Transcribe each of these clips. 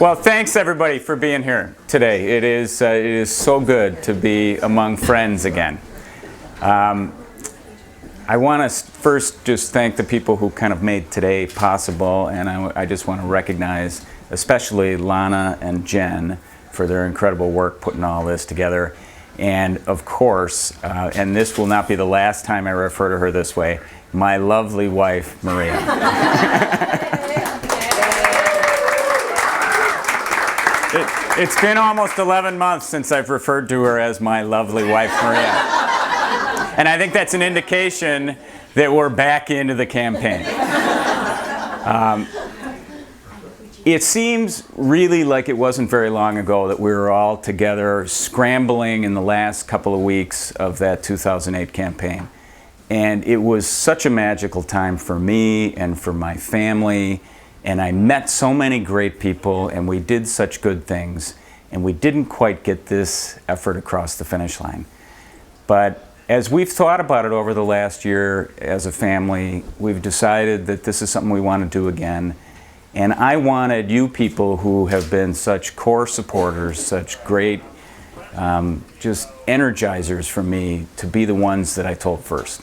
Well, thanks everybody for being here today. It is so good to be among friends again. I want to first just thank the people who kind of made today possible, and I just want to recognize especially Lana and Jen for their incredible work putting all this together. And of course, and this will not be the last time I refer to her this way, my lovely wife, Maria. It's been almost 11 months since I've referred to her as my lovely wife, Maria. And I think that's an indication that we're back into the campaign. It seems really like it wasn't very long ago that we were all together scrambling in the last couple of weeks of that 2008 campaign. And it was such a magical time for me and for my family. And I met so many great people, and we did such good things. And we didn't quite get this effort across the finish line. But as we've thought about it over the last year as a family, we've decided that this is something we want to do again. And I wanted you people who have been such core supporters, such great just energizers for me, to be the ones that I told first.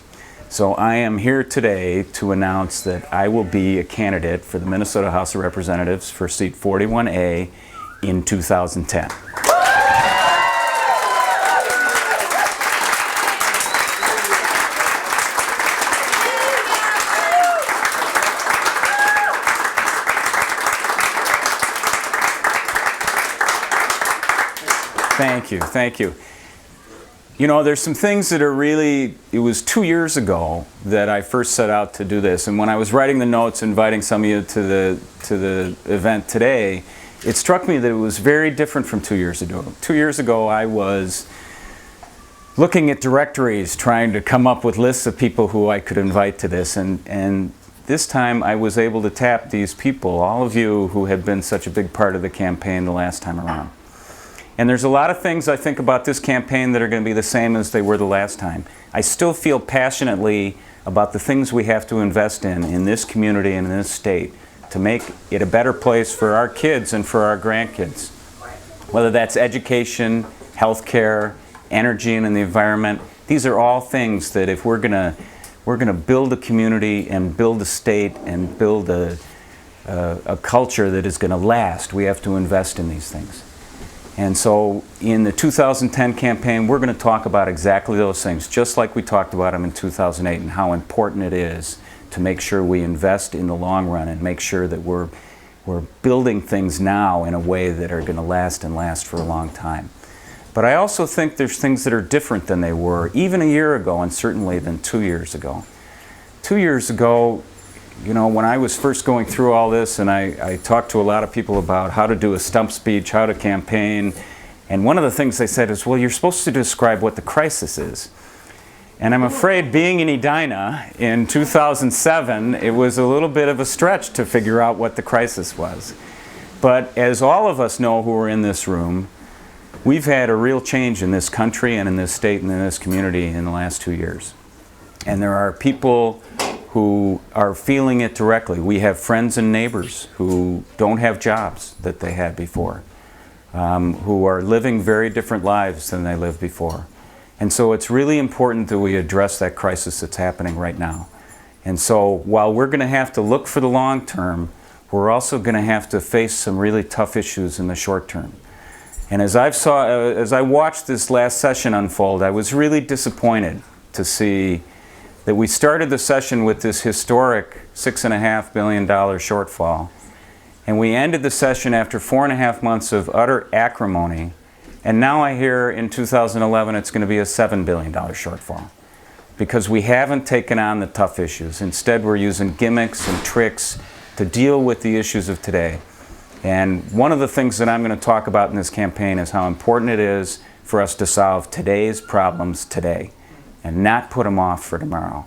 So I am here today to announce that I will be a candidate for the Minnesota House of Representatives for seat 41A in 2010. Thank you, thank you. You know, there's some things that are really, it was 2 years ago that I first set out to do this, and when I was writing the notes, inviting some of you to the event today, it struck me that it was very different from 2 years ago. 2 years ago, I was looking at directories, trying to come up with lists of people who I could invite to this, and this time I was able to tap these people, all of you who had been such a big part of the campaign the last time around. And there's a lot of things I think about this campaign that are going to be the same as they were the last time. I still feel passionately about the things we have to invest in this community and in this state to make it a better place for our kids and for our grandkids. Whether that's education, healthcare, energy and the environment, these are all things that if we're gonna build a community and build a state and build a culture that is going to last, we have to invest in these things. And so in the 2010 campaign, we're going to talk about exactly those things, just like we talked about them in 2008, and how important it is to make sure we invest in the long run and make sure that we're building things now in a way that are going to last and last for a long time. But I also think there's things that are different than they were even a year ago, and certainly than 2 years ago. 2 years ago, you know, when I was first going through all this, and I talked to a lot of people about how to do a stump speech, how to campaign, and one of the things they said is, well, you're supposed to describe what the crisis is. And I'm afraid being in Edina in 2007, it was a little bit of a stretch to figure out what the crisis was. But as all of us know who are in this room, we've had a real change in this country and in this state and in this community in the last 2 years. And there are people who are feeling it directly. We have friends and neighbors who don't have jobs that they had before, who are living very different lives than they lived before. And so it's really important that we address that crisis that's happening right now. And so while we're going to have to look for the long term, we're also going to have to face some really tough issues in the short term. And as I watched this last session unfold, I was really disappointed to see that we started the session with this historic $6.5 billion shortfall, and we ended the session after 4.5 months of utter acrimony, and now I hear in 2011 it's going to be a $7 billion shortfall because we haven't taken on the tough issues. Instead, we're using gimmicks and tricks to deal with the issues of today. And one of the things that I'm going to talk about in this campaign is how important it is for us to solve today's problems today, and not put them off for tomorrow,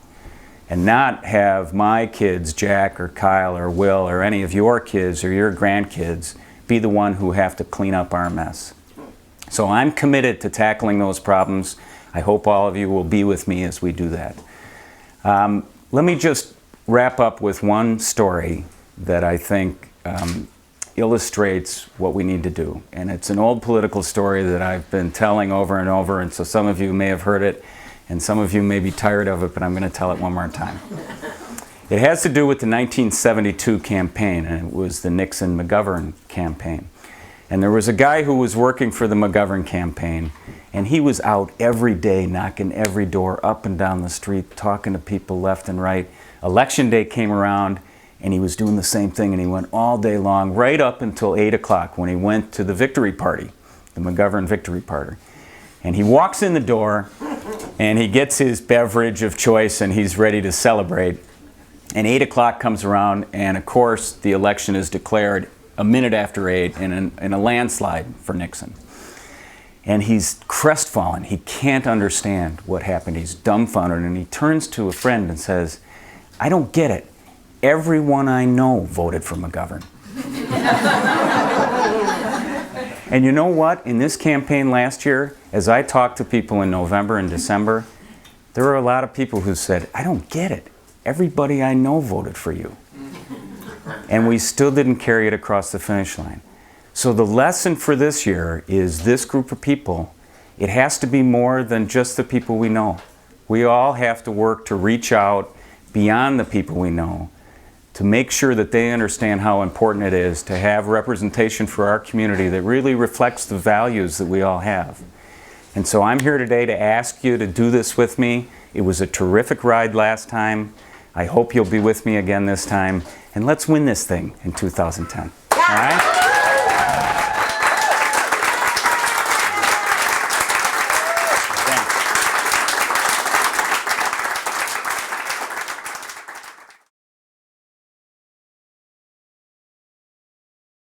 and not have my kids, Jack or Kyle or Will or any of your kids or your grandkids, be the one who have to clean up our mess. So I'm committed to tackling those problems. I hope all of you will be with me as we do that. Let me just wrap up with one story that I think illustrates what we need to do. And it's an old political story that I've been telling over and over, and so some of you may have heard it, and some of you may be tired of it, but I'm going to tell it one more time. It has to do with the 1972 campaign, and it was the Nixon-McGovern campaign. And there was a guy who was working for the McGovern campaign, and he was out every day knocking every door up and down the street, talking to people left and right. Election day came around, and he was doing the same thing, and he went all day long, right up until 8 o'clock when he went to the victory party, the McGovern victory party. And he walks in the door, and he gets his beverage of choice, and he's ready to celebrate. And 8 o'clock comes around, and of course, the election is declared a minute after 8 in a landslide for Nixon. And he's crestfallen. He can't understand what happened. He's dumbfounded, and he turns to a friend and says, "I don't get it. Everyone I know voted for McGovern." And you know what? In this campaign last year, as I talked to people in November and December, there were a lot of people who said, "I don't get it. Everybody I know voted for you." And we still didn't carry it across the finish line. So the lesson for this year is this group of people, it has to be more than just the people we know. We all have to work to reach out beyond the people we know to make sure that they understand how important it is to have representation for our community that really reflects the values that we all have. And so I'm here today to ask you to do this with me. It was a terrific ride last time. I hope you'll be with me again this time. And let's win this thing in 2010. All right?